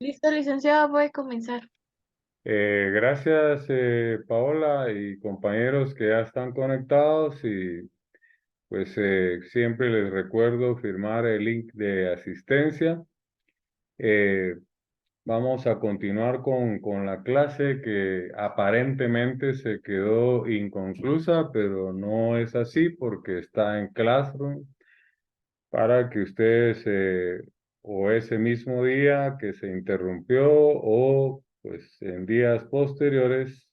Listo, licenciado, puede comenzar. Gracias, Paola y compañeros que ya están conectados y pues siempre les recuerdo firmar el link de asistencia. Eh, Vamos a continuar con la clase que aparentemente se quedó inconclusa, pero no es así porque está en Classroom para que ustedes o ese mismo día que se interrumpió o pues en días posteriores,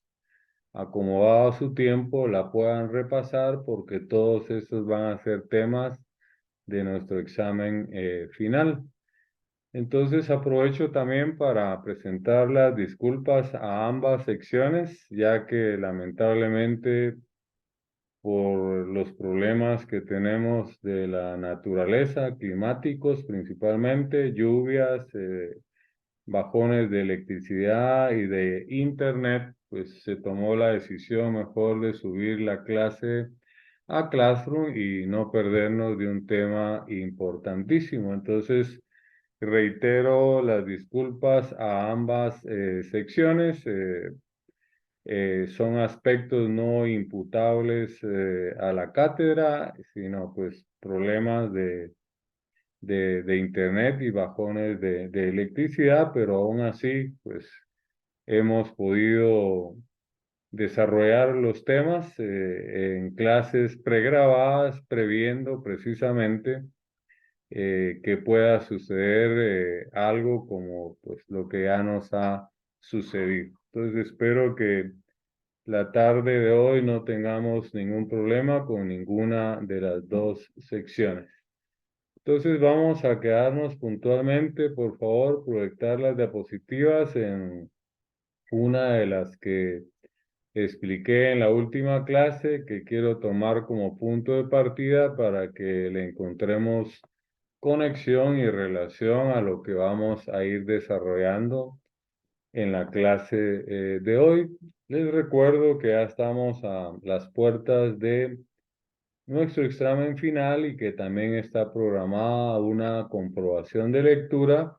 acomodado a su tiempo, la puedan repasar porque todos estos van a ser temas de nuestro examen final. Entonces aprovecho también para presentar las disculpas a ambas secciones, ya que lamentablemente por los problemas que tenemos de la naturaleza, climáticos principalmente, lluvias, bajones de electricidad y de internet, pues se tomó la decisión mejor de subir la clase a Classroom y no perdernos de un tema importantísimo. Entonces, reitero las disculpas a ambas secciones. Son aspectos no imputables a la cátedra, sino pues problemas de internet y bajones de electricidad, pero aún así pues hemos podido desarrollar los temas en clases pregrabadas, previendo precisamente que pueda suceder algo como pues lo que ya nos ha sucedido. Entonces espero que la tarde de hoy no tengamos ningún problema con ninguna de las dos secciones. Entonces vamos a quedarnos puntualmente, por favor, proyectar las diapositivas en una de las que expliqué en la última clase, que quiero tomar como punto de partida para que le encontremos conexión y relación a lo que vamos a ir desarrollando en la clase de hoy. Les recuerdo que ya estamos a las puertas de nuestro examen final y que también está programada una comprobación de lectura,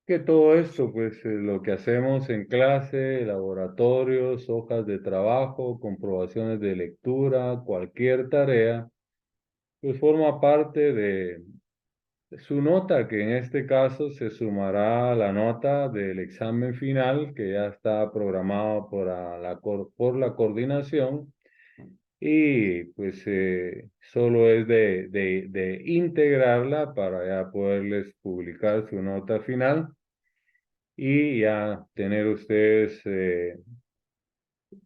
que todo esto, pues lo que hacemos en clase, laboratorios, hojas de trabajo, comprobaciones de lectura, cualquier tarea, pues forma parte de su nota, que en este caso se sumará a la nota del examen final, que ya está programado por la coordinación, y pues solo es de integrarla para ya poderles publicar su nota final y ya tener ustedes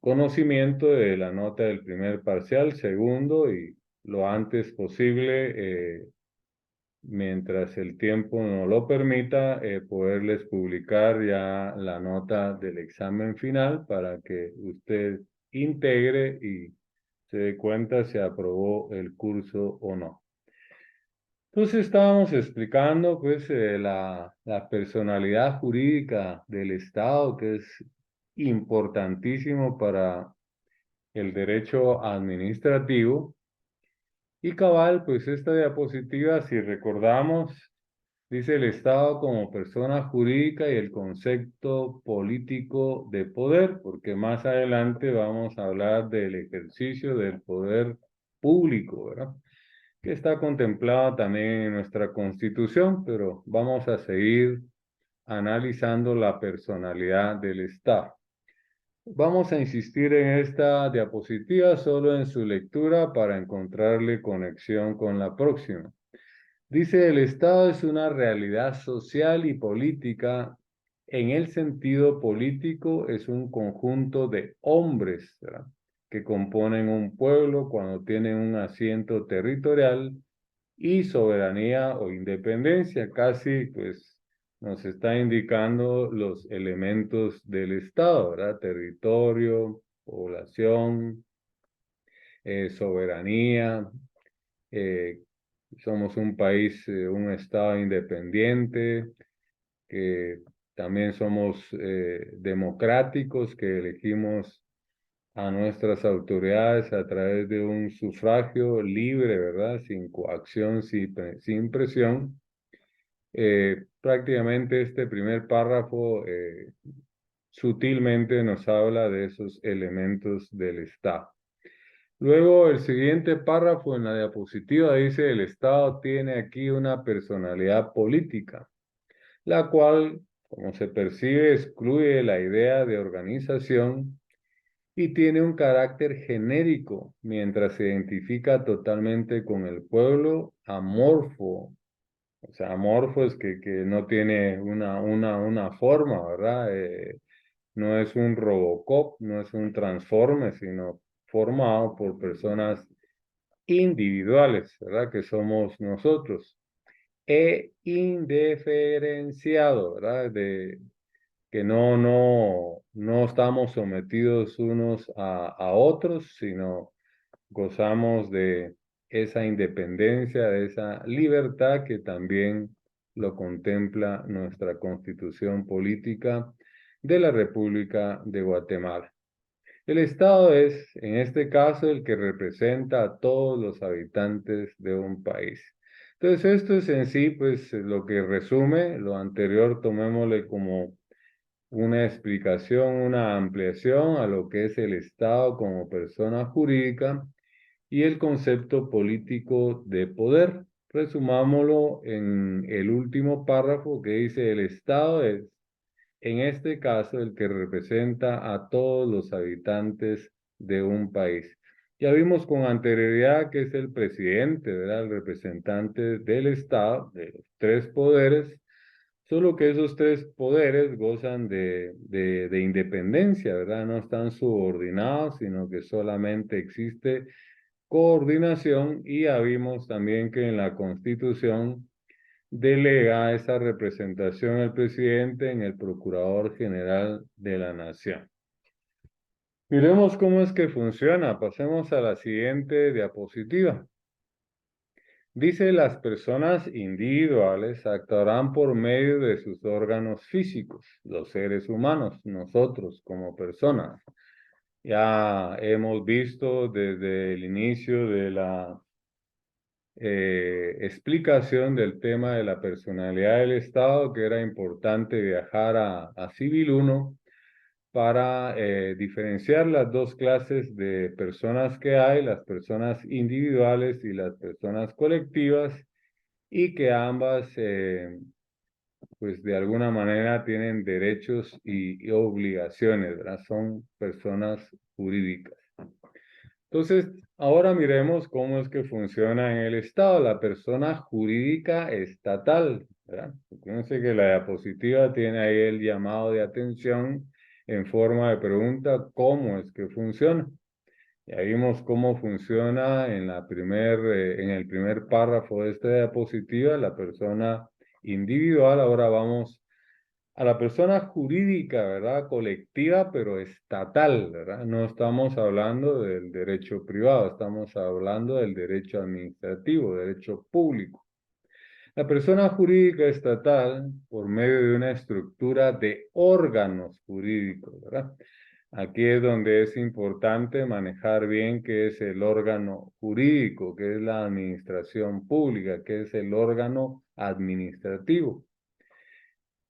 conocimiento de la nota del primer parcial, segundo y lo antes posible, mientras el tiempo nos lo permita, poderles publicar ya la nota del examen final para que usted integre y se dé cuenta si aprobó el curso o no. Entonces estábamos explicando pues la personalidad jurídica del Estado, que es importantísimo para el derecho administrativo. Y cabal, pues esta diapositiva, si recordamos, dice el Estado como persona jurídica y el concepto político de poder, porque más adelante vamos a hablar del ejercicio del poder público, ¿verdad? Que está contemplado también en nuestra Constitución, pero vamos a seguir analizando la personalidad del Estado. Vamos a insistir en esta diapositiva solo en su lectura para encontrarle conexión con la próxima. Dice, el Estado es una realidad social y política. En el sentido político es un conjunto de hombres, ¿verdad?, que componen un pueblo cuando tienen un asiento territorial y soberanía o independencia. Casi pues nos está indicando los elementos del Estado, ¿verdad? Territorio, población, soberanía. eh, Somos un país, un Estado independiente, que también somos democráticos, que elegimos a nuestras autoridades a través de un sufragio libre, ¿verdad? Sin coacción, sin presión. Prácticamente este primer párrafo sutilmente nos habla de esos elementos del Estado. Luego, el siguiente párrafo en la diapositiva dice: el Estado tiene aquí una personalidad política, la cual, como se percibe, excluye la idea de organización y tiene un carácter genérico, mientras se identifica totalmente con el pueblo amorfo. O sea, amorfo es que no tiene una forma, ¿verdad? No es un Robocop, no es un Transformer, sino formado por personas individuales, ¿verdad? Que somos nosotros. E indiferenciado, ¿verdad? Que no estamos sometidos unos a otros, sino gozamos de esa independencia, de esa libertad que también lo contempla nuestra Constitución Política de la República de Guatemala. El Estado es, en este caso, el que representa a todos los habitantes de un país. Entonces, esto es en sí, pues, lo que resume. Lo anterior, tomémosle como una explicación, una ampliación a lo que es el Estado como persona jurídica y el concepto político de poder. Resumámoslo en el último párrafo que dice: el Estado es, en este caso, el que representa a todos los habitantes de un país. Ya vimos con anterioridad que es el presidente, ¿verdad? El representante del Estado, de los tres poderes, solo que esos tres poderes gozan de independencia, ¿verdad? No están subordinados, sino que solamente existe coordinación, y ya vimos también que en la Constitución delega esa representación al presidente en el Procurador General de la Nación. Miremos cómo es que funciona. Pasemos a la siguiente diapositiva. Dice: las personas individuales actuarán por medio de sus órganos físicos, los seres humanos, nosotros como personas. Ya hemos visto desde el inicio de la explicación del tema de la personalidad del Estado que era importante viajar a Civil 1 para diferenciar las dos clases de personas que hay, las personas individuales y las personas colectivas, y que ambas, pues de alguna manera tienen derechos y obligaciones, ¿verdad? Son personas jurídicas. Entonces, ahora miremos cómo es que funciona en el Estado la persona jurídica estatal, ¿verdad? Fíjense que la diapositiva tiene ahí el llamado de atención en forma de pregunta: ¿cómo es que funciona? Ya vimos cómo funciona en en el primer párrafo de esta diapositiva, la persona individual. Ahora vamos a la persona jurídica, ¿verdad? Colectiva, pero estatal, ¿verdad? No estamos hablando del derecho privado, estamos hablando del derecho administrativo, derecho público. La persona jurídica estatal, por medio de una estructura de órganos jurídicos, ¿verdad? Aquí es donde es importante manejar bien qué es el órgano jurídico, qué es la administración pública, qué es el órgano administrativo.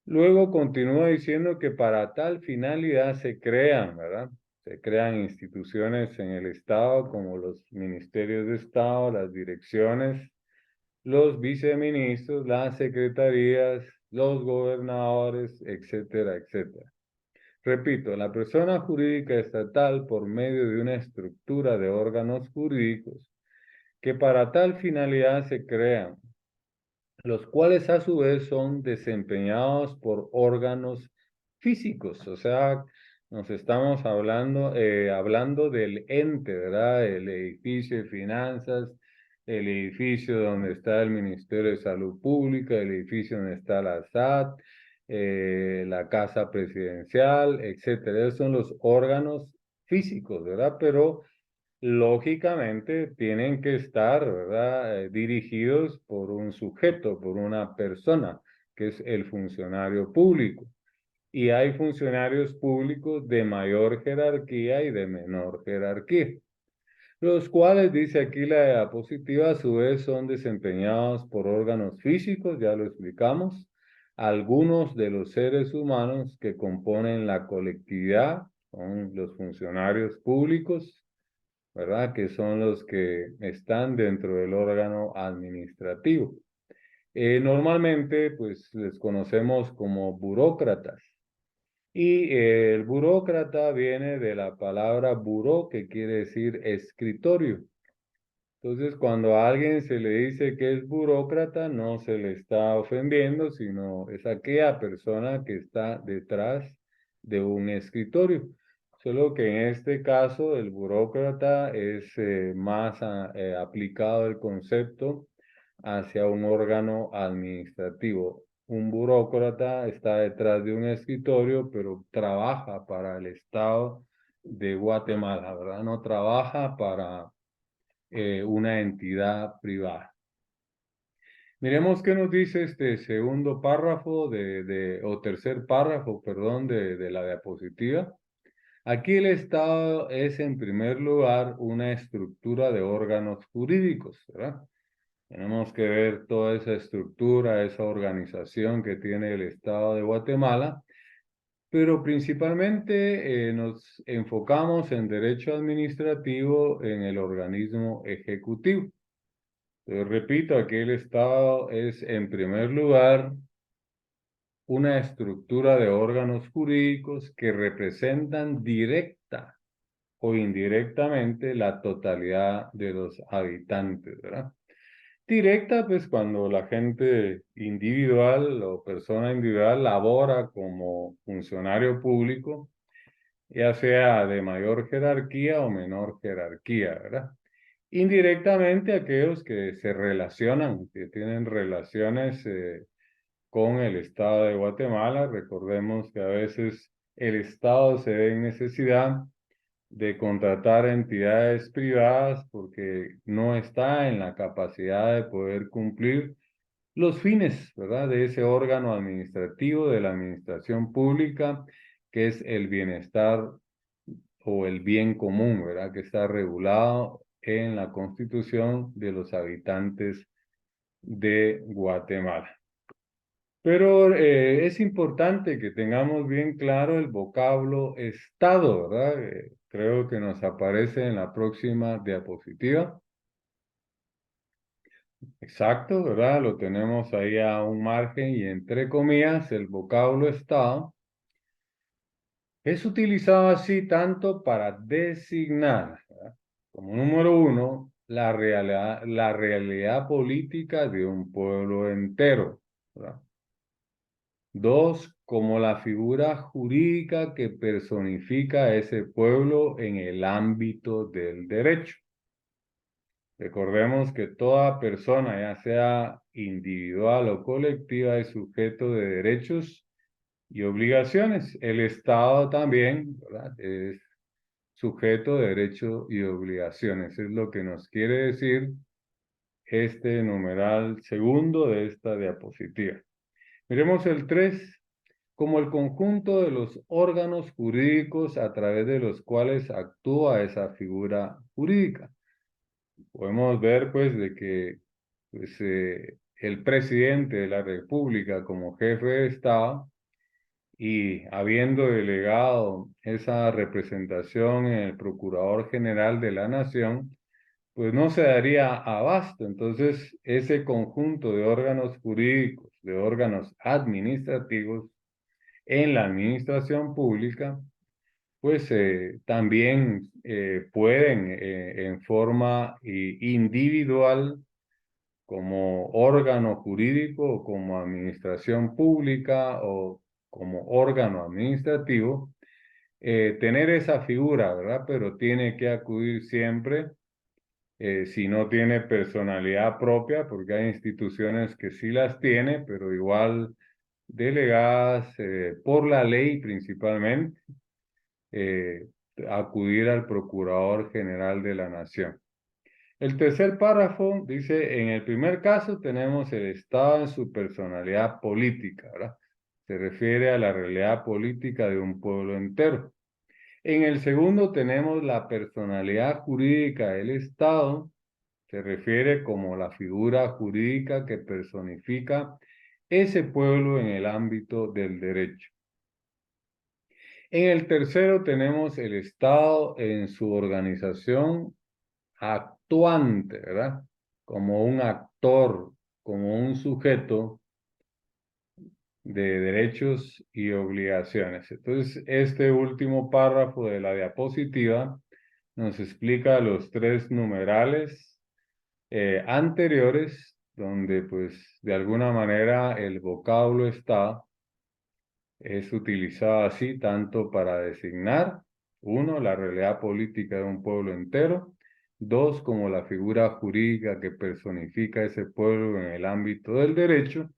Luego continúa diciendo que para tal finalidad se crean, ¿verdad? Se crean instituciones en el Estado como los ministerios de Estado, las direcciones, los viceministros, las secretarías, los gobernadores, etcétera, etcétera. Repito, la persona jurídica estatal, por medio de una estructura de órganos jurídicos que para tal finalidad se crean, los cuales a su vez son desempeñados por órganos físicos. O sea, nos estamos hablando del ente, ¿verdad? El edificio de finanzas, el edificio donde está el Ministerio de Salud Pública, el edificio donde está la SAT, la Casa Presidencial, etcétera. Esos son los órganos físicos, ¿verdad? Pero lógicamente tienen que estar, ¿verdad? Dirigidos por un sujeto, por una persona, que es el funcionario público. Y hay funcionarios públicos de mayor jerarquía y de menor jerarquía. los cuales, dice aquí la diapositiva, a su vez son desempeñados por órganos físicos, ya lo explicamos, algunos de los seres humanos que componen la colectividad, son los funcionarios públicos, ¿verdad? Que son los que están dentro del órgano administrativo. Normalmente, pues, les conocemos como burócratas. Y el burócrata viene de la palabra buró, que quiere decir escritorio. Entonces, cuando a alguien se le dice que es burócrata, no se le está ofendiendo, sino es aquella persona que está detrás de un escritorio. Solo que en este caso el burócrata es más aplicado el concepto hacia un órgano administrativo. Un burócrata está detrás de un escritorio, pero trabaja para el Estado de Guatemala, ¿verdad? No trabaja para una entidad privada. Miremos qué nos dice este segundo párrafo o tercer párrafo, perdón, de la diapositiva. Aquí el Estado es en primer lugar una estructura de órganos jurídicos, ¿verdad? Tenemos que ver toda esa estructura, esa organización que tiene el Estado de Guatemala, pero principalmente nos enfocamos en derecho administrativo en el organismo ejecutivo. Repito, aquí el Estado es, en primer lugar, una estructura de órganos jurídicos que representan directa o indirectamente la totalidad de los habitantes, ¿verdad? Directa, pues cuando la gente individual o persona individual labora como funcionario público, ya sea de mayor jerarquía o menor jerarquía, ¿verdad? Indirectamente aquellos que se relacionan, que tienen relaciones con el Estado de Guatemala. Recordemos que a veces el Estado se ve en necesidad de contratar entidades privadas porque no está en la capacidad de poder cumplir los fines, ¿verdad? De ese órgano administrativo, de la administración pública, que es el bienestar o el bien común, ¿verdad? Que está regulado en la Constitución de los habitantes de Guatemala. Pero es importante que tengamos bien claro el vocablo Estado, ¿verdad? Creo que nos aparece en la próxima diapositiva. Exacto, ¿verdad? Lo tenemos ahí a un margen y entre comillas el vocablo Estado es utilizado así tanto para designar, ¿verdad? Como número uno, la realidad política de un pueblo entero, ¿verdad? Dos, como la figura jurídica que personifica a ese pueblo en el ámbito del derecho. Recordemos que toda persona, ya sea individual o colectiva, es sujeto de derechos y obligaciones. El Estado también, ¿verdad? Es sujeto de derechos y obligaciones. Es lo que nos quiere decir este numeral segundo de esta diapositiva. Miremos el 3 como el conjunto de los órganos jurídicos a través de los cuales actúa esa figura jurídica. Podemos ver pues de que pues, el presidente de la República como jefe de Estado y habiendo delegado esa representación en el Procurador General de la Nación, pues no se daría abasto. Entonces, ese conjunto de órganos jurídicos, de órganos administrativos en la administración pública, pues también pueden en forma individual, como órgano jurídico o como administración pública o como órgano administrativo, tener esa figura, ¿verdad? Pero tiene que acudir siempre, si no tiene personalidad propia, porque hay instituciones que sí las tiene, pero igual delegadas por la ley principalmente, eh, acudir al Procurador General de la Nación. El tercer párrafo dice, en el primer caso tenemos el Estado en su personalidad política, ¿verdad? Se refiere a la realidad política de un pueblo entero. En el segundo tenemos la personalidad jurídica del Estado. Se refiere como la figura jurídica que personifica ese pueblo en el ámbito del derecho. En el tercero tenemos el Estado en su organización actuante, ¿verdad? Como un actor, como un sujeto de derechos y obligaciones. Entonces, este último párrafo de la diapositiva nos explica los tres numerales anteriores, donde pues de alguna manera el vocablo está es utilizado así tanto para designar, uno, la realidad política de un pueblo entero, dos, como la figura jurídica que personifica ese pueblo en el ámbito del derecho,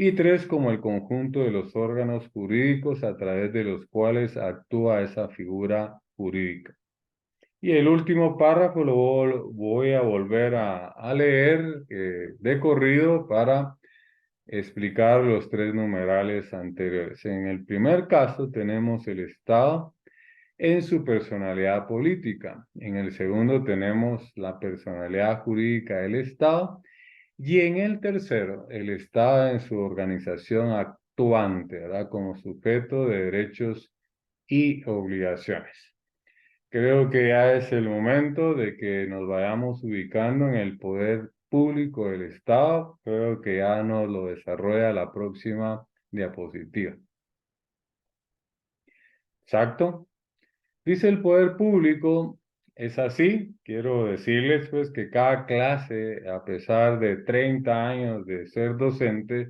y tres, como el conjunto de los órganos jurídicos a través de los cuales actúa esa figura jurídica. Y el último párrafo lo voy a volver a leer de corrido para explicar los tres numerales anteriores. En el primer caso tenemos el Estado en su personalidad política. En el segundo tenemos la personalidad jurídica del Estado. Y en el tercero, el Estado en su organización actuante, ¿verdad? Como sujeto de derechos y obligaciones. Creo que ya es el momento de que nos vayamos ubicando en el poder público del Estado. Creo que ya nos lo desarrolla la próxima diapositiva. Exacto. Dice el poder público, es así. Quiero decirles pues que cada clase, a pesar de 30 años de ser docente,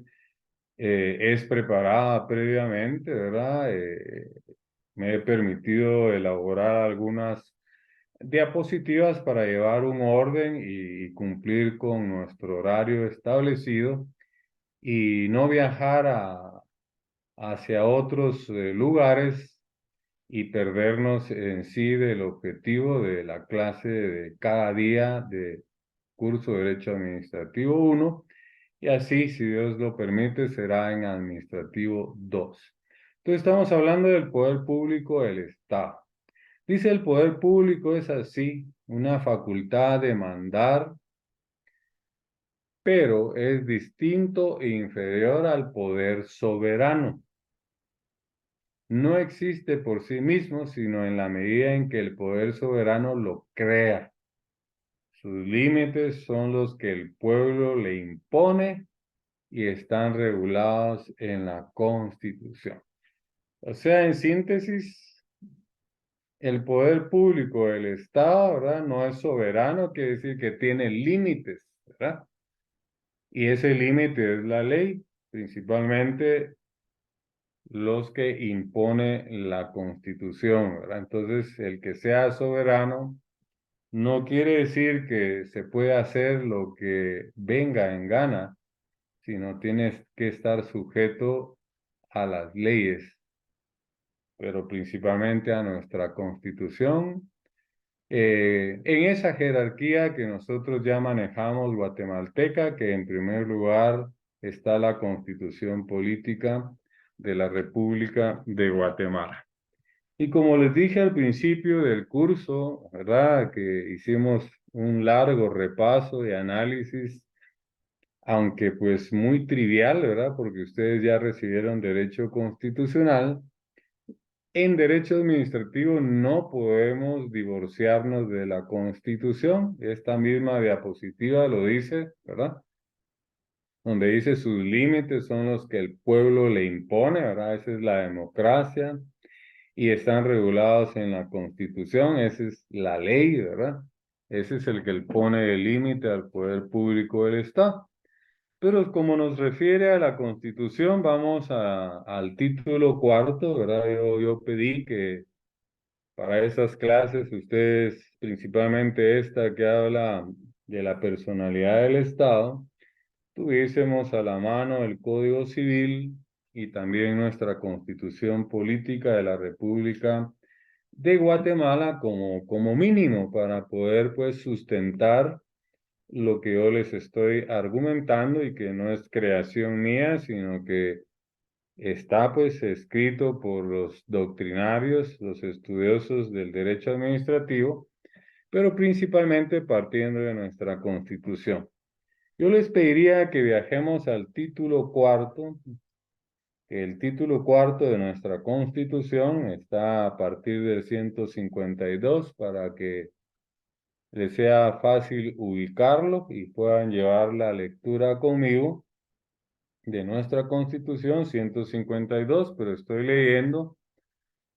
es preparada previamente, ¿verdad? Me he permitido elaborar algunas diapositivas para llevar un orden y cumplir con nuestro horario establecido y no viajar hacia otros lugares y perdernos en sí del objetivo de la clase de cada día de curso de Derecho Administrativo 1 y así, si Dios lo permite, será en Administrativo 2. Entonces estamos hablando del poder público del Estado. Dice el poder público es así, una facultad de mandar, pero es distinto e inferior al poder soberano. No existe por sí mismo, sino en la medida en que el poder soberano lo crea. Sus límites son los que el pueblo le impone y están regulados en la Constitución. O sea, en síntesis, el poder público del Estado, ¿verdad? No es soberano, quiere decir que tiene límites, ¿verdad? Y ese límite es la ley, principalmente los que impone la Constitución, ¿verdad? Entonces, el que sea soberano no quiere decir que se puede hacer lo que venga en gana, sino tienes que estar sujeto a las leyes, pero principalmente a nuestra Constitución. En esa jerarquía que nosotros ya manejamos guatemalteca, que en primer lugar está la Constitución Política de la República de Guatemala. Y como les dije al principio del curso, ¿verdad? Que hicimos un largo repaso de análisis, aunque pues muy trivial, ¿verdad? Porque ustedes ya recibieron derecho constitucional. En derecho administrativo no podemos divorciarnos de la Constitución. Esta misma diapositiva lo dice, ¿verdad? Donde dice sus límites son los que el pueblo le impone, ¿verdad? Esa es la democracia y están regulados en la Constitución. Esa es la ley, ¿verdad? Ese es el que le pone el límite al poder público del Estado. Pero como nos refiere a la Constitución, vamos al título cuarto, ¿verdad? Yo pedí que para esas clases, ustedes, principalmente esta que habla de la personalidad del Estado, tuviésemos a la mano el Código Civil y también nuestra Constitución Política de la República de Guatemala como mínimo para poder pues sustentar lo que yo les estoy argumentando y que no es creación mía, sino que Está pues escrito por los doctrinarios, los estudiosos del derecho administrativo, pero principalmente partiendo de nuestra Constitución. Yo les pediría que viajemos al título cuarto. El título cuarto de nuestra Constitución está a partir del 152 para que les sea fácil ubicarlo y puedan llevar la lectura conmigo de nuestra Constitución 152, pero estoy leyendo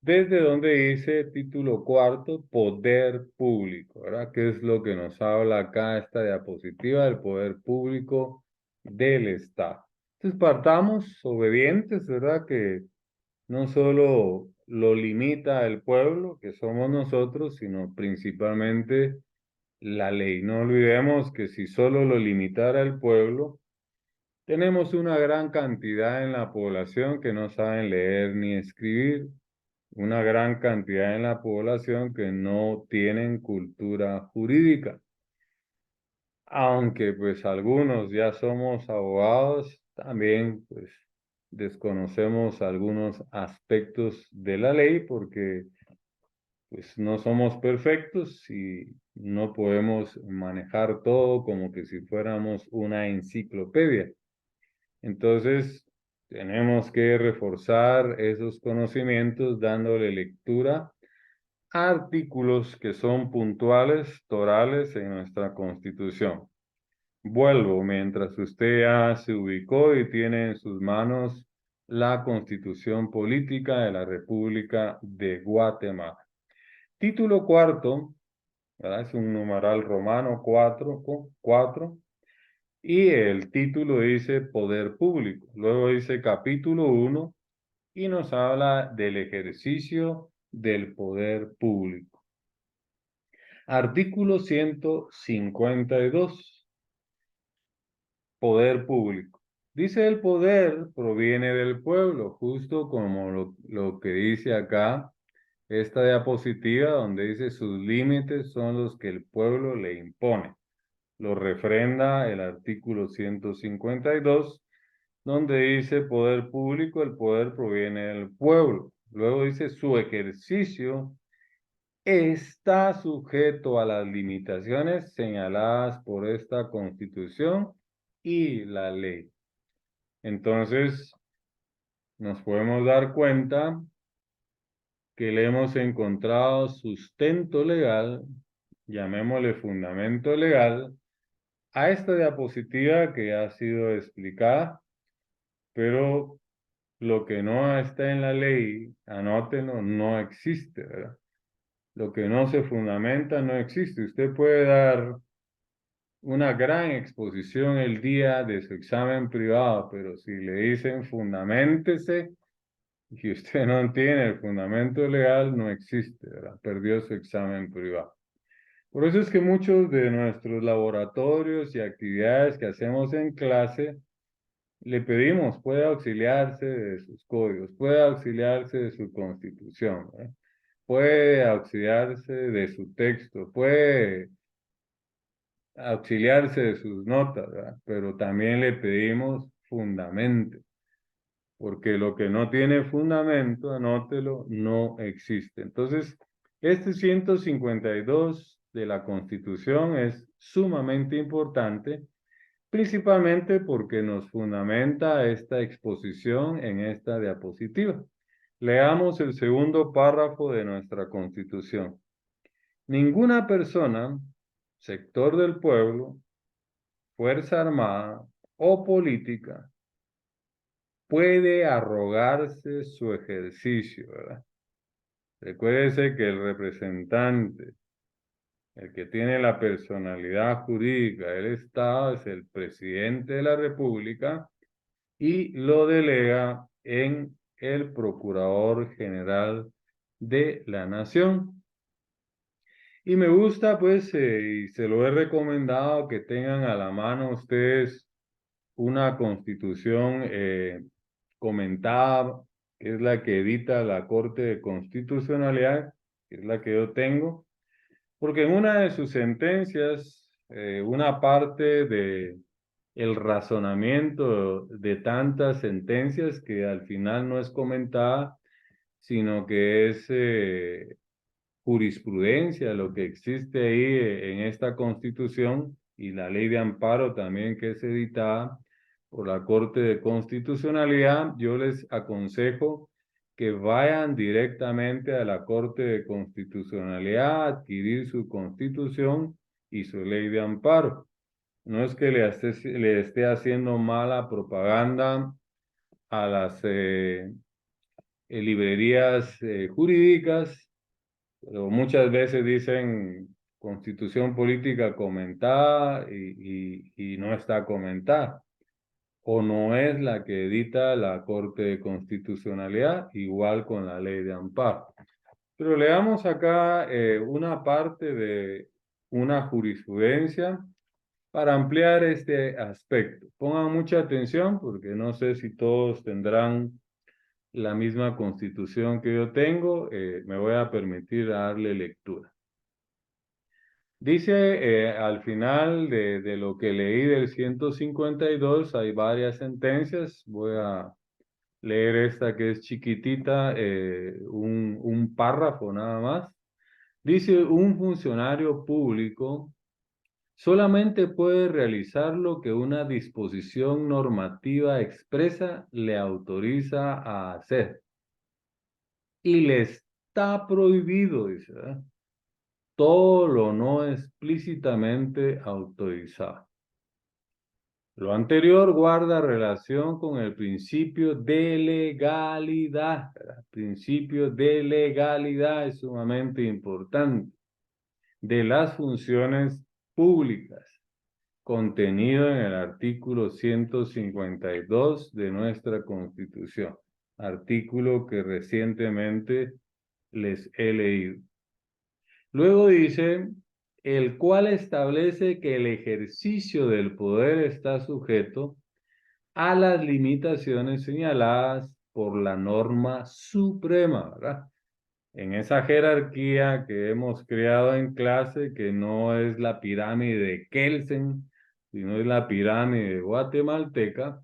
desde donde dice título cuarto, poder público, ¿verdad? ¿Qué es lo que nos habla acá esta diapositiva del poder público del Estado? Entonces partamos obedientes, ¿verdad? Que no solo lo limita el pueblo, que somos nosotros, sino principalmente la ley. No olvidemos que si solo lo limitara el pueblo, tenemos una gran cantidad en la población que no saben leer ni escribir, una gran cantidad en la población que no tienen cultura jurídica. Aunque pues algunos ya somos abogados, también pues desconocemos algunos aspectos de la ley porque pues no somos perfectos y no podemos manejar todo como que si fuéramos una enciclopedia. Entonces, tenemos que reforzar esos conocimientos dándole lectura a artículos que son puntuales, torales en nuestra Constitución. Vuelvo, mientras usted ya se ubicó y tiene en sus manos la Constitución Política de la República de Guatemala. Título cuarto, ¿verdad? Es un numeral romano 4, y el título dice Poder Público. Luego dice capítulo 1 y nos habla del ejercicio del poder público. Artículo 152. Poder público. Dice el poder proviene del pueblo, justo como lo que dice acá esta diapositiva, donde dice sus límites son los que el pueblo le impone. Lo refrenda el artículo 152, donde dice poder público, el poder proviene del pueblo. Luego dice su ejercicio está sujeto a las limitaciones señaladas por esta Constitución y la ley. Entonces, nos podemos dar cuenta que le hemos encontrado sustento legal, llamémosle fundamento legal, a esta diapositiva que ha sido explicada, pero lo que no está en la ley, anótenlo, no existe, ¿verdad? Lo que no se fundamenta no existe. Usted puede dar una gran exposición el día de su examen privado, pero si le dicen fundamentese y usted no tiene el fundamento legal, no existe, ¿verdad? Perdió su examen privado. Por eso es que muchos de nuestros laboratorios y actividades que hacemos en clase, le pedimos, puede auxiliarse de sus códigos, puede auxiliarse de su constitución, ¿verdad? Puede auxiliarse de su texto, puede auxiliarse de sus notas, ¿verdad? Pero también le pedimos fundamento, porque lo que no tiene fundamento, anótelo, no existe. Entonces, este 152 de la Constitución es sumamente importante, principalmente porque nos fundamenta esta exposición en esta diapositiva. Leamos el segundo párrafo de nuestra Constitución. Ninguna persona, sector del pueblo, fuerza armada o política puede arrogarse su ejercicio, ¿verdad? Recuérdese que el representante, el que tiene la personalidad jurídica del Estado, es el presidente de la República y lo delega en el Procurador General de la Nación. Y me gusta, pues, y se lo he recomendado que tengan a la mano ustedes una constitución comentada, que es la que edita la Corte de Constitucionalidad, que es la que yo tengo, porque en una de sus sentencias, una parte el razonamiento de tantas sentencias que al final no es comentada, sino que es jurisprudencia lo que existe ahí en esta Constitución y la ley de amparo también que es editada por la Corte de Constitucionalidad. Yo les aconsejo que vayan directamente a la Corte de Constitucionalidad a adquirir su Constitución y su ley de amparo. No es que le esté haciendo mala propaganda a las librerías jurídicas, pero muchas veces dicen Constitución política comentada y no está comentada, o no es la que edita la Corte de Constitucionalidad, igual con la ley de amparo. Pero leamos acá una parte de una jurisprudencia para ampliar este aspecto. Pongan mucha atención porque no sé si todos tendrán la misma constitución que yo tengo. Me voy a permitir darle lectura. Dice al final de lo que leí del 152, hay varias sentencias. Voy a leer esta que es chiquitita, un párrafo nada más. Dice, un funcionario público solamente puede realizar lo que una disposición normativa expresa le autoriza a hacer. Y le está prohibido, dice, ¿verdad?, todo lo no explícitamente autorizado. Lo anterior guarda relación con el principio de legalidad, ¿verdad? El principio de legalidad es sumamente importante de las funciones públicas, contenido en el artículo 152 de nuestra Constitución, artículo que recientemente les he leído. Luego dice, el cual establece que el ejercicio del poder está sujeto a las limitaciones señaladas por la norma suprema, ¿verdad? En esa jerarquía que hemos creado en clase, que no es la pirámide de Kelsen, sino es la pirámide guatemalteca,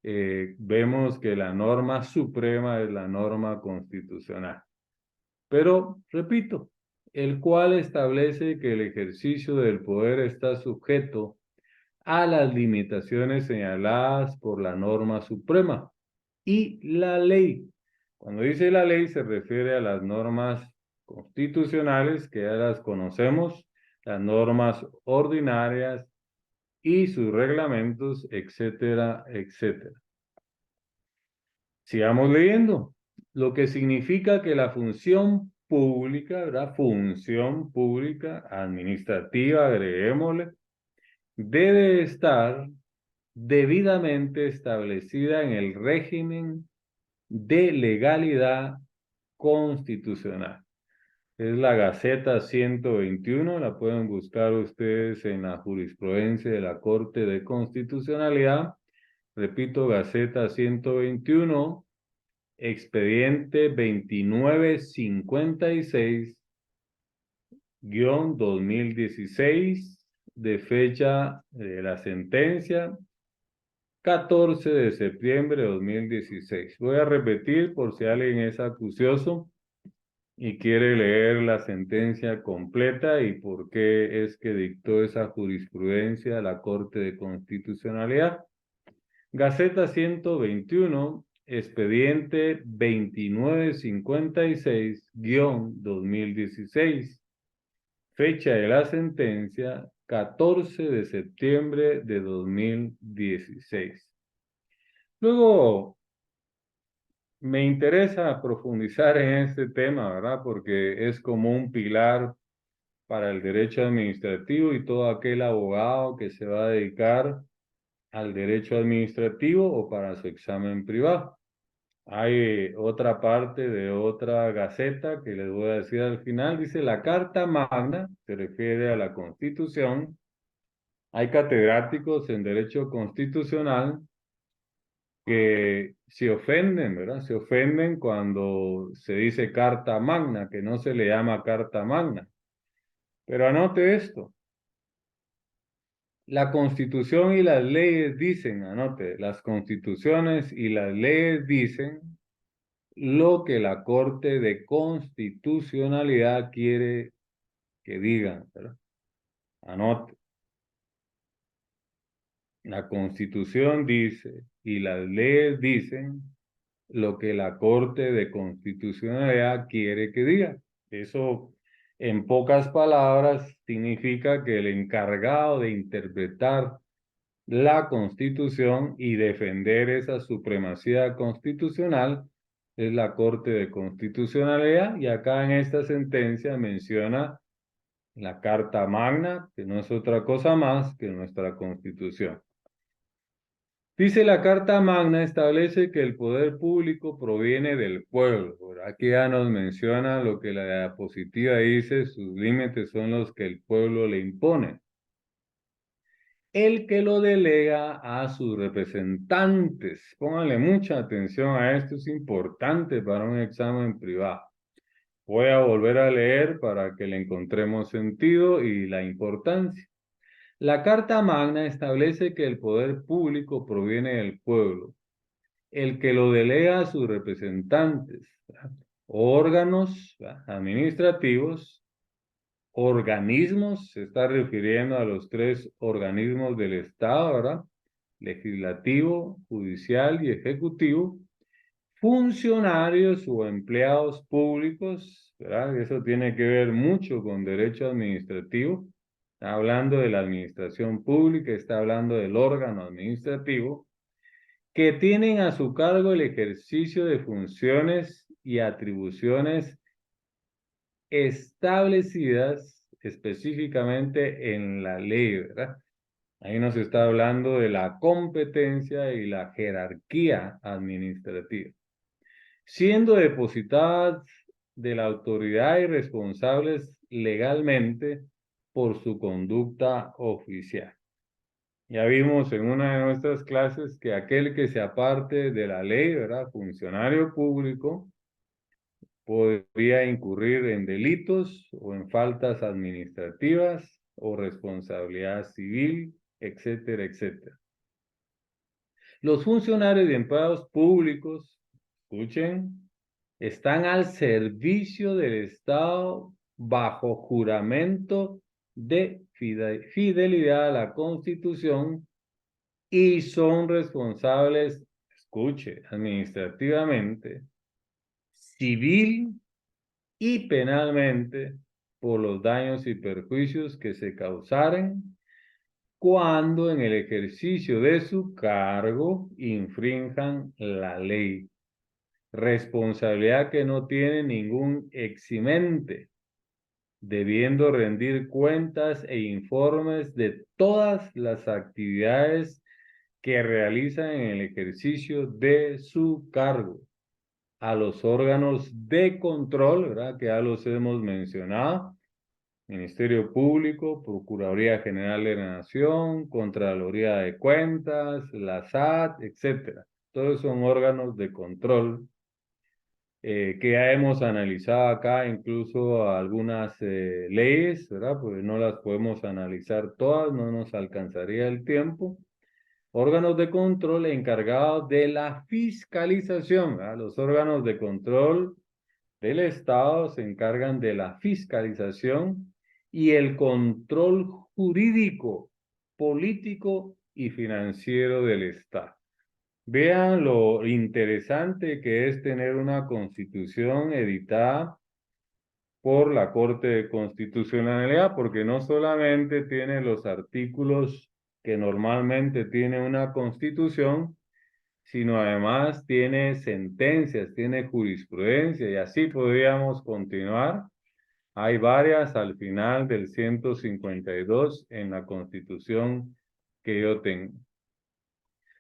vemos que la norma suprema es la norma constitucional. Pero, repito, el cual establece que el ejercicio del poder está sujeto a las limitaciones señaladas por la norma suprema y la ley. Cuando dice la ley se refiere a las normas constitucionales que ya las conocemos, las normas ordinarias y sus reglamentos, etcétera, etcétera. Sigamos leyendo, lo que significa que la función pública, ¿verdad? Función pública administrativa, agreguémosle, debe estar debidamente establecida en el régimen de legalidad constitucional. Es la Gaceta 121, la pueden buscar ustedes en la jurisprudencia de la Corte de Constitucionalidad. Repito, Gaceta 121, expediente 2956-2016, de fecha de la sentencia 14 de septiembre de 2016. Voy a repetir por si alguien es acucioso y quiere leer la sentencia completa y por qué es que dictó esa jurisprudencia la Corte de Constitucionalidad. Gaceta 121, expediente 2956-2016, fecha de la sentencia 14 de septiembre de 2016. Luego, me interesa profundizar en este tema, ¿verdad? Porque es como un pilar para el derecho administrativo y todo aquel abogado que se va a dedicar al derecho administrativo o para su examen privado. Hay otra parte de otra gaceta que les voy a decir al final. Dice, la Carta Magna, se refiere a la Constitución. Hay catedráticos en Derecho Constitucional que se ofenden, ¿verdad? Se ofenden cuando se dice Carta Magna, que no se le llama Carta Magna. Pero anote esto. La Constitución y las leyes dicen, anote, las constituciones y las leyes dicen lo que la Corte de Constitucionalidad quiere que digan, ¿verdad? Anote. La Constitución dice y las leyes dicen lo que la Corte de Constitucionalidad quiere que diga. Eso, en pocas palabras, significa que el encargado de interpretar la Constitución y defender esa supremacía constitucional es la Corte de Constitucionalidad, y acá en esta sentencia menciona la Carta Magna, que no es otra cosa más que nuestra Constitución. Dice la Carta Magna establece que el poder público proviene del pueblo. Por aquí ya nos menciona lo que la diapositiva dice, sus límites son los que el pueblo le impone. El que lo delega a sus representantes. Pónganle mucha atención a esto, es importante para un examen privado. Voy a volver a leer para que le encontremos sentido y la importancia. La Carta Magna establece que el poder público proviene del pueblo, el que lo delega a sus representantes, ¿verdad? Órganos, ¿verdad?, administrativos, organismos, se está refiriendo a los tres organismos del Estado, ¿verdad? Legislativo, judicial y ejecutivo, funcionarios o empleados públicos, ¿verdad? Eso tiene que ver mucho con derecho administrativo. Está hablando de la administración pública, está hablando del órgano administrativo, que tienen a su cargo el ejercicio de funciones y atribuciones establecidas específicamente en la ley, ¿verdad? Ahí nos está hablando de la competencia y la jerarquía administrativa, siendo depositadas de la autoridad y responsables legalmente por su conducta oficial. Ya vimos en una de nuestras clases que aquel que se aparte de la ley, ¿verdad?, funcionario público, podría incurrir en delitos o en faltas administrativas o responsabilidad civil, etcétera, etcétera. Los funcionarios y empleados públicos, escuchen, están al servicio del Estado bajo juramento de fidelidad a la Constitución y son responsables, escuche, administrativamente, civil y penalmente por los daños y perjuicios que se causaren cuando en el ejercicio de su cargo infrinjan la ley. Responsabilidad que no tiene ningún eximente, debiendo rendir cuentas e informes de todas las actividades que realizan en el ejercicio de su cargo a los órganos de control, ¿verdad?, que ya los hemos mencionado: Ministerio Público, Procuraduría General de la Nación, Contraloría de Cuentas, la SAT, etcétera. Todos son órganos de control que ya hemos analizado acá, incluso algunas leyes, ¿verdad? Pues no las podemos analizar todas, no nos alcanzaría el tiempo. Órganos de control encargados de la fiscalización, ¿verdad? Los órganos de control del Estado se encargan de la fiscalización y el control jurídico, político y financiero del Estado. Vean lo interesante que es tener una constitución editada por la Corte de Constitucionalidad, porque no solamente tiene los artículos que normalmente tiene una constitución, sino además tiene sentencias, tiene jurisprudencia, y así podríamos continuar. Hay varias al final del 152 en la Constitución que yo tengo.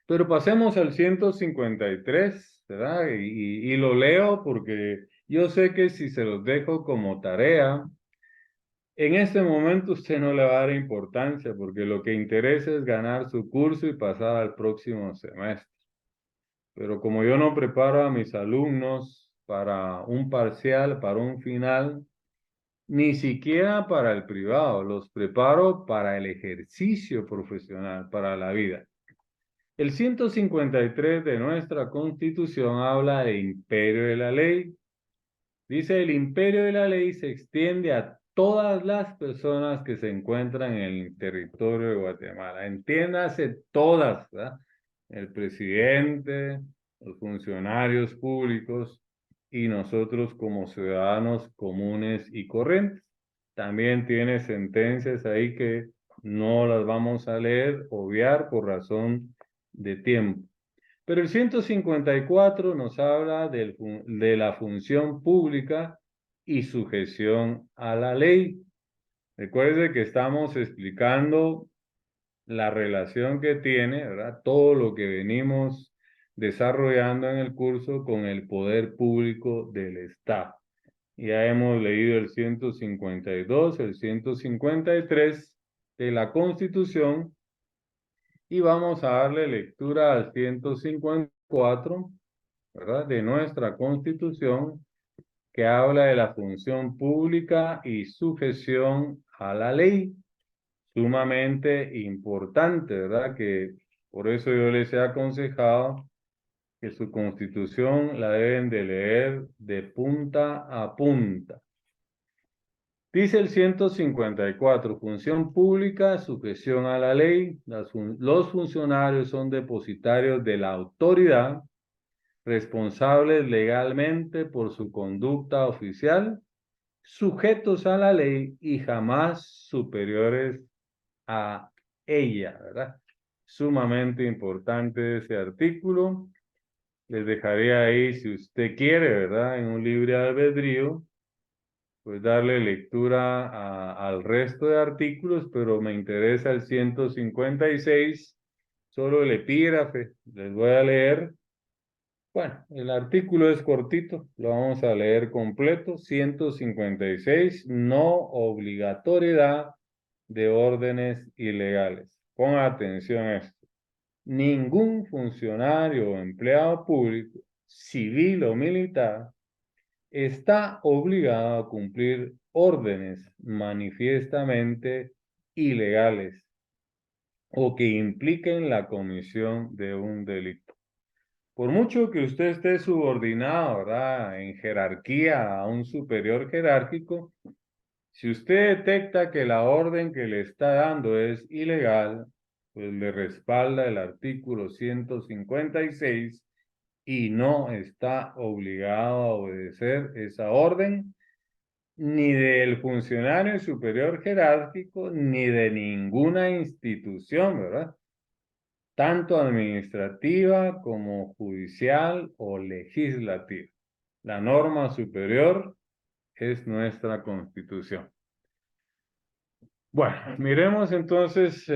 Pero pasemos al 153, ¿verdad? Y lo leo porque yo sé que si se los dejo como tarea, en este momento usted no le va a dar importancia, porque lo que interesa es ganar su curso y pasar al próximo semestre. Pero como yo no preparo a mis alumnos para un parcial, para un final, ni siquiera para el privado, los preparo para el ejercicio profesional, para la vida. El 153 de nuestra Constitución habla de imperio de la ley. Dice, el imperio de la ley se extiende a todas las personas que se encuentran en el territorio de Guatemala. Entiéndase todas, ¿verdad? El presidente, los funcionarios públicos y nosotros como ciudadanos comunes y corrientes. También tiene sentencias ahí que no las vamos a leer, obviar por razón de tiempo. Pero el 154 nos habla de la función pública y sujeción a la ley. Recuerde que estamos explicando la relación que tiene, ¿verdad? Todo lo que venimos desarrollando en el curso con el poder público del Estado. Ya hemos leído el 152, el 153 de la Constitución y vamos a darle lectura al 154, ¿verdad? De nuestra Constitución, que habla de la función pública y sujeción a la ley. Sumamente importante, ¿verdad? Que por eso yo les he aconsejado que su Constitución la deben de leer de punta a punta. Dice el 154, función pública, sujeción a la ley. Los funcionarios son depositarios de la autoridad, responsables legalmente por su conducta oficial, sujetos a la ley y jamás superiores a ella, ¿verdad? Sumamente importante ese artículo. Les dejaría ahí, si usted quiere, ¿verdad? En un libre albedrío, pues darle lectura al resto de artículos, pero me interesa el 156, solo el epígrafe, les voy a leer. Bueno, el artículo es cortito, lo vamos a leer completo. 156, no obligatoriedad de órdenes ilegales. Ponga atención a esto. Ningún funcionario o empleado público, civil o militar, está obligado a cumplir órdenes manifiestamente ilegales o que impliquen la comisión de un delito. Por mucho que usted esté subordinado, ¿verdad?, en jerarquía a un superior jerárquico, si usted detecta que la orden que le está dando es ilegal, pues le respalda el artículo 156 y no está obligado a obedecer esa orden ni del funcionario superior jerárquico ni de ninguna institución, ¿verdad? Tanto administrativa como judicial o legislativa. La norma superior es nuestra Constitución. Bueno, miremos entonces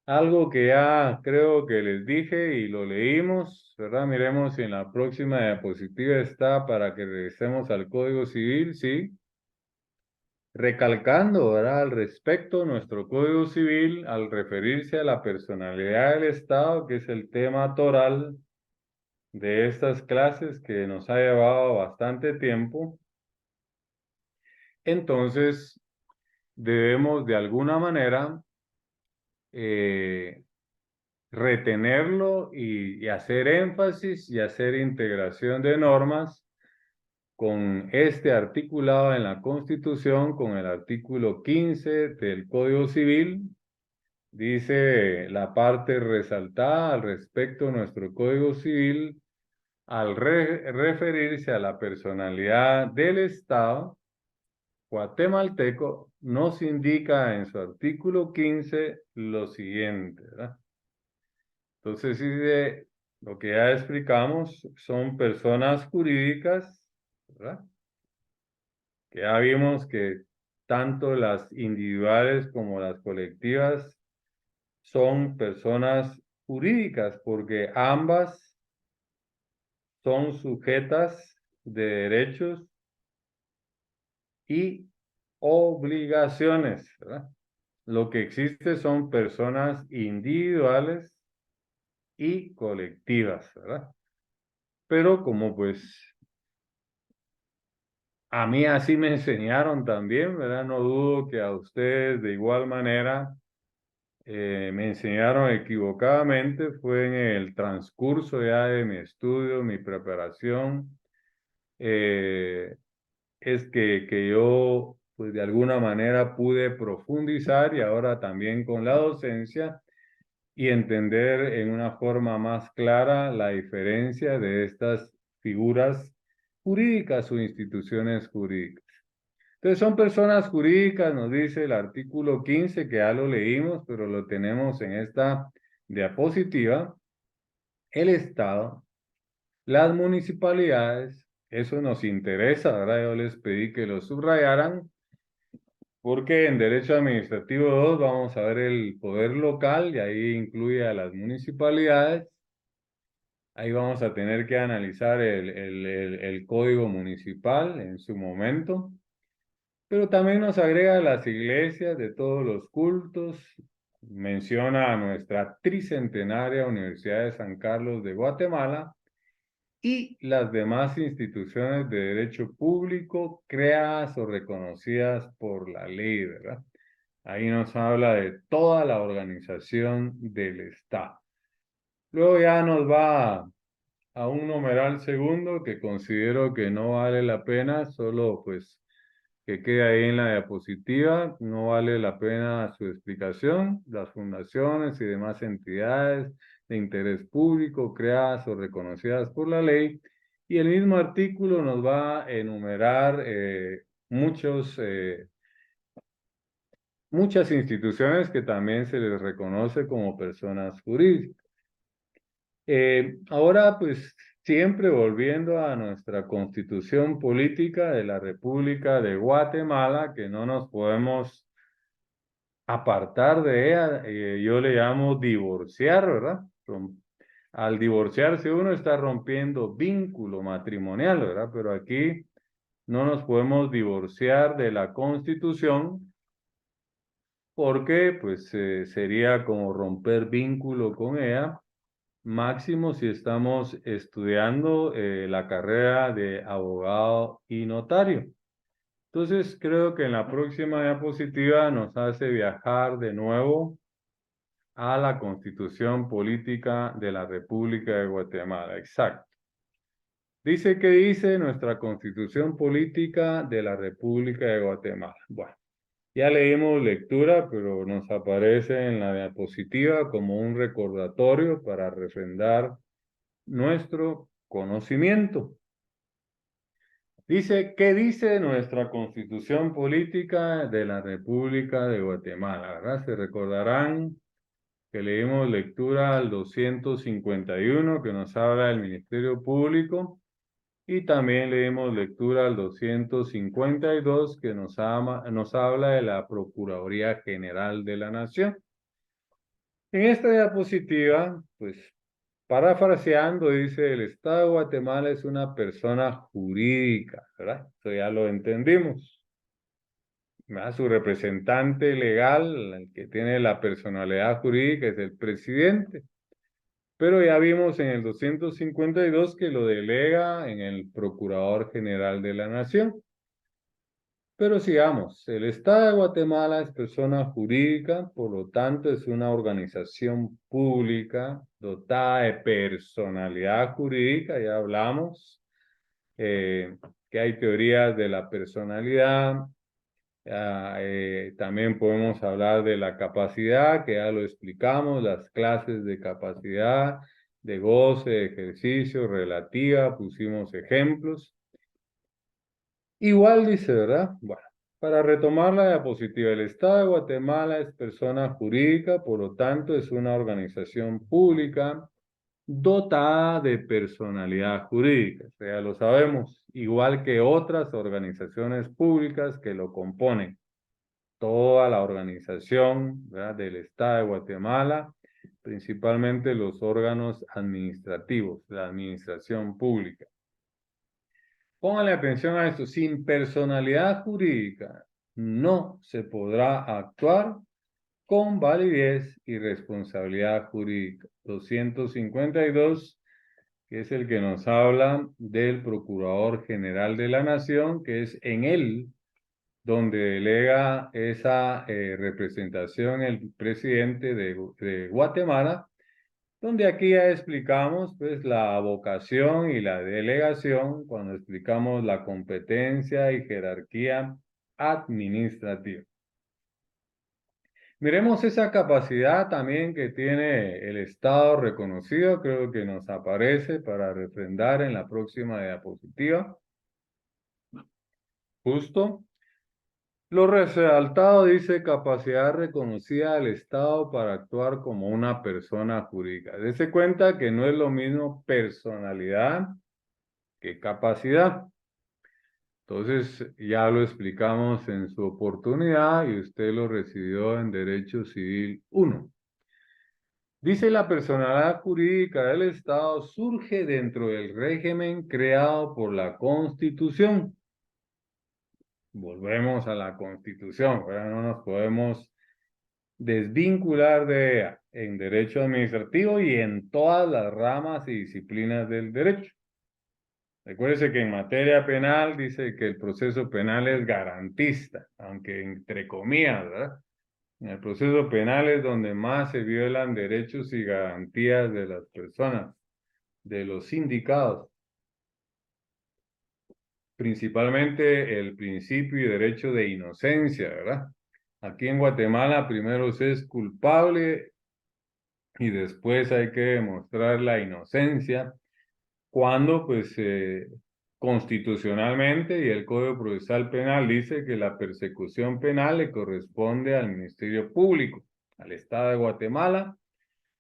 algo que ya creo que les dije y lo leímos, ¿verdad? Miremos si en la próxima diapositiva está para que regresemos al Código Civil, ¿sí? Recalcando, ¿verdad? Al respecto, nuestro Código Civil, al referirse a la personalidad del Estado, que es el tema toral de estas clases que nos ha llevado bastante tiempo, entonces debemos de alguna manera retenerlo y hacer énfasis y hacer integración de normas con este articulado en la Constitución, con el artículo 15 del Código Civil. Dice la parte resaltada al respecto de nuestro Código Civil, al referirse a la personalidad del Estado guatemalteco, nos indica en su artículo 15 lo siguiente, ¿verdad? Entonces, dice, lo que ya explicamos son personas jurídicas, ¿verdad? Que ya vimos que tanto las individuales como las colectivas son personas jurídicas porque ambas son sujetas de derechos y obligaciones, ¿verdad? Lo que existe son personas individuales y colectivas, ¿verdad? Pero como pues A mí así me enseñaron también, ¿verdad? No dudo que a ustedes de igual manera me enseñaron equivocadamente. Fue en el transcurso ya de mi estudio, mi preparación, eh, es que yo, pues de alguna manera pude profundizar y ahora también con la docencia y entender en una forma más clara la diferencia de estas figuras jurídicas o instituciones jurídicas. Entonces son personas jurídicas, nos dice el artículo 15, que ya lo leímos, pero lo tenemos en esta diapositiva. El Estado, las municipalidades, eso nos interesa, ¿verdad? Yo les pedí que lo subrayaran, porque en Derecho Administrativo 2 vamos a ver el poder local y ahí incluye a las municipalidades. Ahí vamos a tener que analizar el código municipal en su momento. Pero también nos agrega las iglesias de todos los cultos, menciona a nuestra tricentenaria Universidad de San Carlos de Guatemala y las demás instituciones de derecho público creadas o reconocidas por la ley, ¿verdad? Ahí nos habla de toda la organización del Estado. Luego ya nos va a un numeral segundo que considero que no vale la pena, solo pues que quede ahí en la diapositiva, no vale la pena su explicación, las fundaciones y demás entidades de interés público creadas o reconocidas por la ley, y el mismo artículo nos va a enumerar muchas instituciones que también se les reconoce como personas jurídicas. Ahora, pues, siempre volviendo a nuestra constitución política de la República de Guatemala, que no nos podemos apartar de ella, yo le llamo divorciar, ¿verdad? Al divorciarse uno está rompiendo vínculo matrimonial, ¿verdad? Pero aquí no nos podemos divorciar de la Constitución porque, pues, sería como romper vínculo con ella. Máximo si estamos estudiando la carrera de abogado y notario. Entonces, creo que en la próxima diapositiva nos hace viajar de nuevo a la Constitución Política de la República de Guatemala. Exacto. Dice que dice nuestra Constitución Política de la República de Guatemala. Bueno, ya leímos lectura, pero nos aparece en la diapositiva como un recordatorio para refrendar nuestro conocimiento. Dice, ¿qué dice nuestra Constitución Política de la República de Guatemala? ¿Verdad? Se recordarán que leímos lectura al 251 que nos habla del Ministerio Público y también leímos lectura al 252 que nos habla de la Procuraduría General de la Nación. En esta diapositiva, pues parafraseando, dice, el Estado de Guatemala es una persona jurídica, ¿verdad? Eso ya lo entendimos. ¿Verdad? Su representante legal, el que tiene la personalidad jurídica, es el presidente. Pero ya vimos en el 252 que lo delega en el Procurador General de la Nación. Pero sigamos, el Estado de Guatemala es persona jurídica, por lo tanto es una organización pública dotada de personalidad jurídica, ya hablamos, que hay teorías de la personalidad, también podemos hablar de la capacidad, que ya lo explicamos, las clases de capacidad, de goce, de ejercicio, relativa, pusimos ejemplos. Igual dice, ¿verdad? Bueno, para retomar la diapositiva, el Estado de Guatemala es persona jurídica, por lo tanto es una organización pública dotada de personalidad jurídica. O sea, lo sabemos, igual que otras organizaciones públicas que lo componen. Toda la organización, ¿verdad?, del Estado de Guatemala, principalmente los órganos administrativos, la administración pública. Pónganle atención a esto, sin personalidad jurídica no se podrá actuar con validez y responsabilidad jurídica. 252 que es el que nos habla del Procurador General de la Nación, que es en él donde delega esa representación el presidente de Guatemala, donde aquí ya explicamos pues la vocación y la delegación cuando explicamos la competencia y jerarquía administrativa. Miremos esa capacidad también que tiene el Estado reconocido, creo que nos aparece para refrendar en la próxima diapositiva. Justo. Lo resaltado dice capacidad reconocida del Estado para actuar como una persona jurídica. Dese cuenta que no es lo mismo personalidad que capacidad. Entonces, ya lo explicamos en su oportunidad y usted lo recibió en Derecho Civil 1. Dice la personalidad jurídica del Estado surge dentro del régimen creado por la Constitución. Volvemos a la Constitución, ¿verdad? No nos podemos desvincular de ella en derecho administrativo y en todas las ramas y disciplinas del derecho. Recuérdese que en materia penal dice que el proceso penal es garantista, aunque entre comillas, ¿verdad? En el proceso penal es donde más se violan derechos y garantías de las personas, de los sindicados, principalmente el principio y derecho de inocencia, ¿verdad? Aquí en Guatemala primero se es culpable y después hay que demostrar la inocencia cuando pues constitucionalmente y el Código Procesal Penal dice que la persecución penal le corresponde al Ministerio Público, al Estado de Guatemala,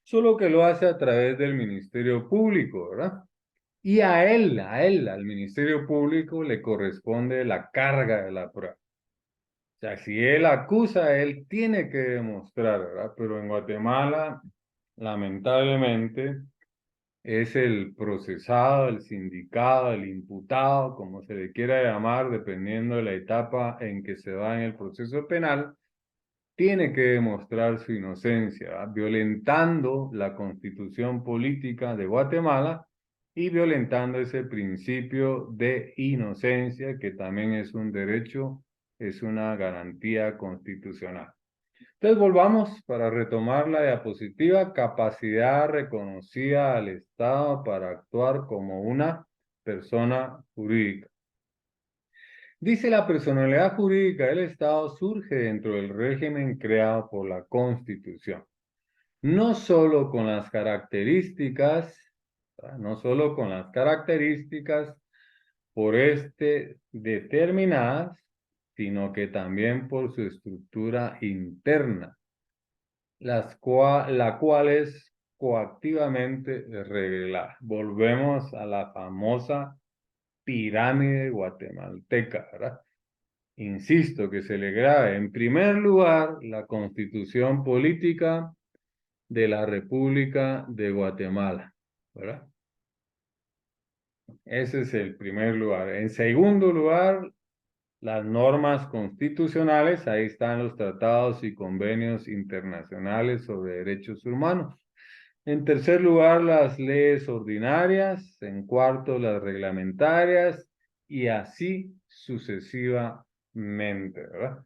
solo que lo hace a través del Ministerio Público, ¿verdad? Y al Ministerio Público le corresponde la carga de la prueba. O sea, si él acusa, él tiene que demostrar, ¿verdad? Pero en Guatemala, lamentablemente, es el procesado, el sindicado, el imputado, como se le quiera llamar, dependiendo de la etapa en que se va en el proceso penal, tiene que demostrar su inocencia, ¿verdad? Violentando la constitución política de Guatemala y violentando ese principio de inocencia, que también es un derecho, es una garantía constitucional. Entonces volvamos para retomar la diapositiva, capacidad reconocida al Estado para actuar como una persona jurídica. Dice la personalidad jurídica del Estado surge dentro del régimen creado por la Constitución, no solo con las características, ¿verdad? No solo con las características por este determinadas, sino que también por su estructura interna la cual es coactivamente reglada. Volvemos a la famosa pirámide guatemalteca, ¿verdad? Insisto que se le grave en primer lugar la constitución política de la República de Guatemala, ¿verdad? Ese es el primer lugar. En segundo lugar, las normas constitucionales, ahí están los tratados y convenios internacionales sobre derechos humanos. En tercer lugar, las leyes ordinarias. En cuarto, las reglamentarias y así sucesivamente, ¿verdad?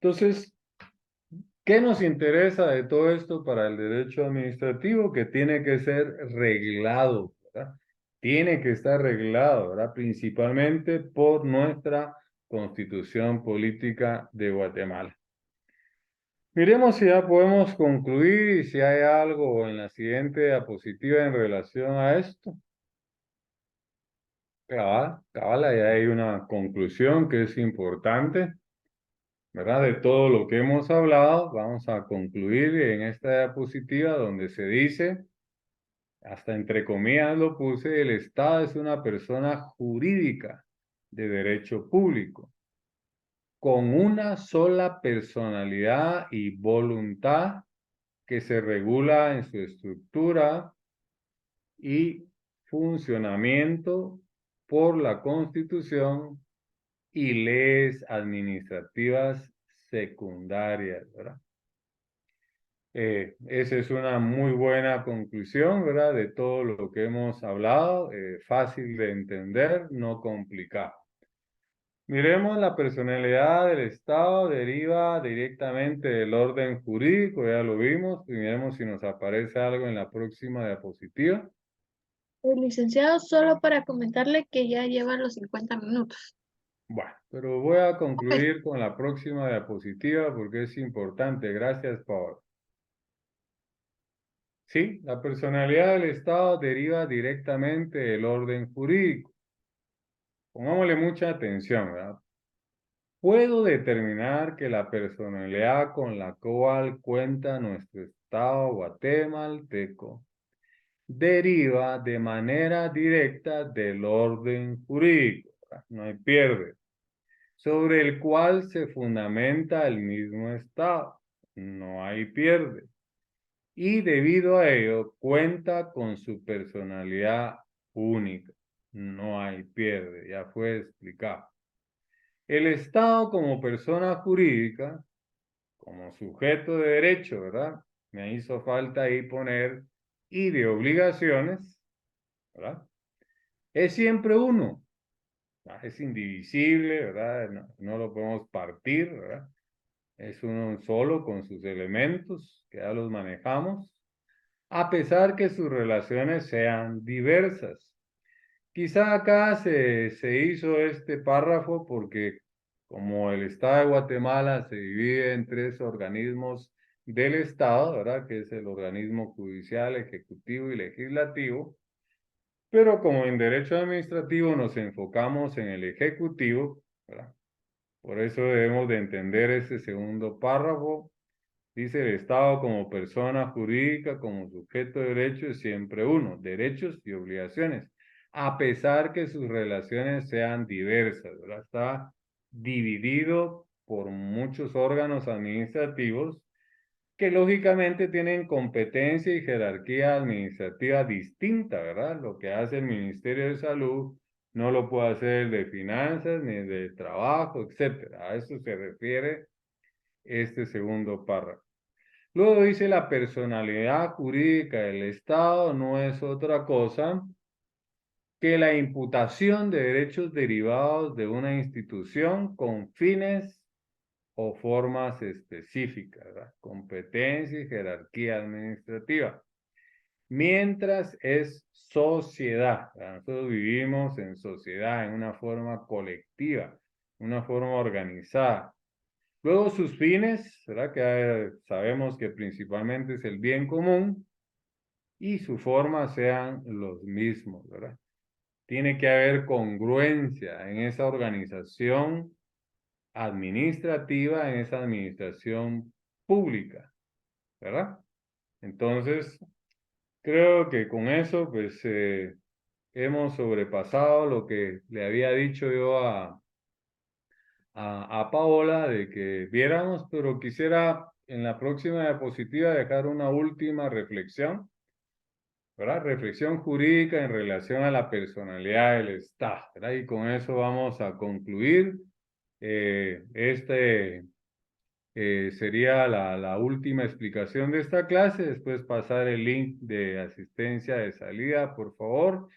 Entonces, ¿qué nos interesa de todo esto para el derecho administrativo? Que tiene que ser reglado, ¿verdad? Tiene que estar reglado, ¿verdad? Principalmente por nuestra Constitución Política de Guatemala. Miremos si ya podemos concluir y si hay algo en la siguiente diapositiva en relación a esto. Cabal, ahí hay una conclusión que es importante, ¿verdad? De todo lo que hemos hablado, vamos a concluir en esta diapositiva donde se dice, hasta entre comillas lo puse, el Estado es una persona jurídica de derecho público, con una sola personalidad y voluntad que se regula en su estructura y funcionamiento por la Constitución y leyes administrativas secundarias, ¿verdad? Esa es una muy buena conclusión, ¿verdad? De todo lo que hemos hablado, fácil de entender, no complicado. Miremos, la personalidad del Estado deriva directamente del orden jurídico, ya lo vimos, y miremos si nos aparece algo en la próxima diapositiva. El licenciado, solo para comentarle que ya lleva los 50 minutos. Bueno, pero voy a Ok. concluir con la próxima diapositiva porque es importante. Gracias, Paola. Sí, la personalidad del Estado deriva directamente del orden jurídico. Pongámosle mucha atención, ¿verdad? Puedo determinar que la personalidad con la cual cuenta nuestro Estado guatemalteco deriva de manera directa del orden jurídico, ¿verdad? No hay pierde, sobre el cual se fundamenta el mismo Estado. No hay pierde. Y debido a ello cuenta con su personalidad única. No hay pierde, ya fue explicado. El Estado como persona jurídica, como sujeto de derecho, ¿verdad? Me hizo falta ahí poner y de obligaciones, ¿verdad? Es siempre uno, ¿verdad? Es indivisible, ¿verdad? No lo podemos partir, ¿verdad? Es uno solo con sus elementos, que ya los manejamos, a pesar que sus relaciones sean diversas. Quizá acá se hizo este párrafo porque como el Estado de Guatemala se divide en tres organismos del Estado, ¿verdad? Que es el organismo judicial, ejecutivo y legislativo, pero como en derecho administrativo nos enfocamos en el ejecutivo, ¿verdad? Por eso debemos de entender ese segundo párrafo. Dice el Estado como persona jurídica, como sujeto de derecho, es siempre uno, derechos y obligaciones, a pesar que sus relaciones sean diversas, ¿verdad? Está dividido por muchos órganos administrativos que lógicamente tienen competencia y jerarquía administrativa distinta, ¿verdad? Lo que hace el Ministerio de Salud no lo puede hacer el de Finanzas, ni el de Trabajo, etcétera. A eso se refiere este segundo párrafo. Luego dice la personalidad jurídica del Estado no es otra cosa que la imputación de derechos derivados de una institución con fines o formas específicas, ¿verdad? Competencia y jerarquía administrativa. Mientras es sociedad, ¿verdad? Nosotros vivimos en sociedad, en una forma colectiva, una forma organizada. Luego sus fines, ¿verdad? Que sabemos que principalmente es el bien común y su forma sean los mismos, ¿verdad? Tiene que haber congruencia en esa organización administrativa, en esa administración pública, ¿verdad? Entonces, creo que con eso, pues, hemos sobrepasado lo que le había dicho yo a Paola de que viéramos, pero quisiera en la próxima diapositiva dejar una última reflexión, ¿verdad? Reflexión jurídica en relación a la personalidad del Estado, ¿verdad? Y con eso vamos a concluir. Sería la última explicación de esta clase. Después pasar el link de asistencia de salida, por favor.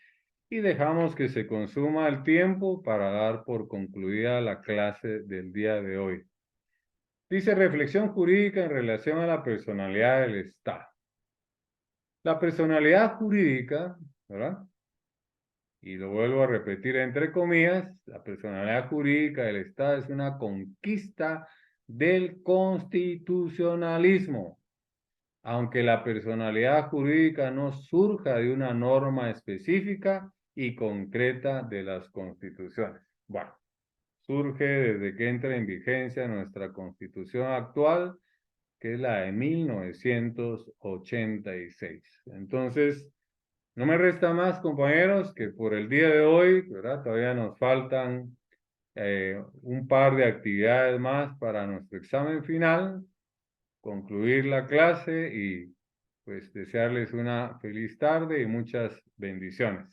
Y dejamos que se consuma el tiempo para dar por concluida la clase del día de hoy. Dice reflexión jurídica en relación a la personalidad del Estado. La personalidad jurídica, ¿verdad? Y lo vuelvo a repetir entre comillas, la personalidad jurídica del Estado es una conquista del constitucionalismo, aunque la personalidad jurídica no surja de una norma específica y concreta de las constituciones. Bueno, surge desde que entra en vigencia nuestra constitución actual, que es la de 1986. Entonces, no me resta más, compañeros, que por el día de hoy, ¿verdad? Todavía nos faltan un par de actividades más para nuestro examen final, concluir la clase y pues desearles una feliz tarde y muchas bendiciones.